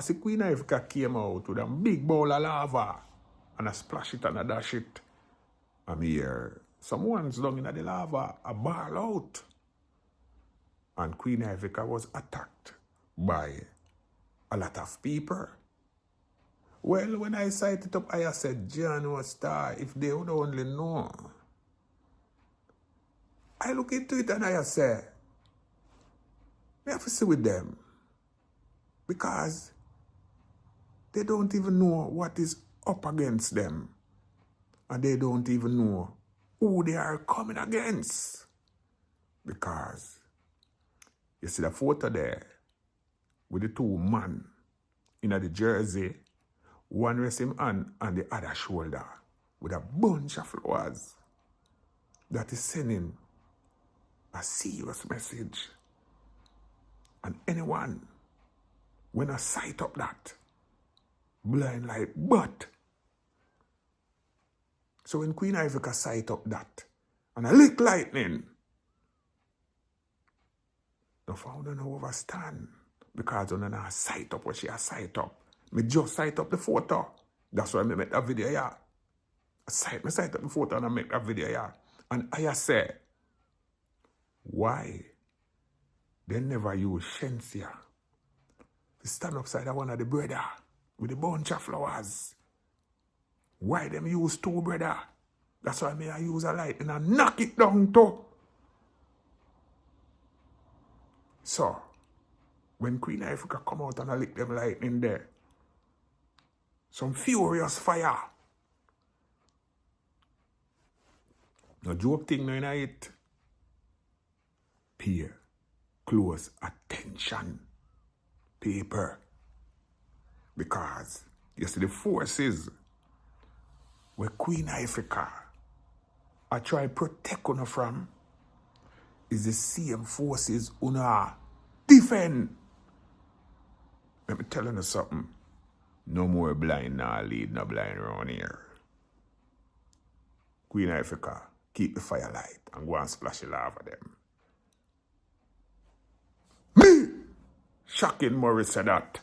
As the Queen Ifrica came out with a big bowl of lava and I splash it and I dash it, I'm here. Someone's down in the lava, a ball out. And Queen Ifrica was attacked by a lot of people. Well, when I sight it up, I said, John was star, if they would only know. I look into it and I say, we have to see with them. Because they don't even know what is up against them. And they don't even know who they are coming against. Because you see the photo there with the two men in the jersey, one rest him hand on the other shoulder with a bunch of flowers that is sending a serious message. And anyone, when I sight up that, blind like but. So when Queen Ifrica sight up that, and I lick lightning, no found no overstand. Because when I sight up what she has sight up, me just sight up the photo. That's why I make that video here. I sight up the photo and I make that video here. And I say, why they never use Shensia to stand upside of one of the brother with a bunch of flowers? Why them use two brother? That's why I use a light and I knock it down too. So, when Queen Ifrica come out and I lick them lightning there, some furious fire. No joke thing no in it. Pay close attention, paper. Because you see the forces where Queen Ifrica I try protect una from is the same forces una defend. Let me tell you something. No more blind nor lead no blind around here. Queen Ifrica, keep the fire light and go and splash the lava them. Me! Shocking Morris said that.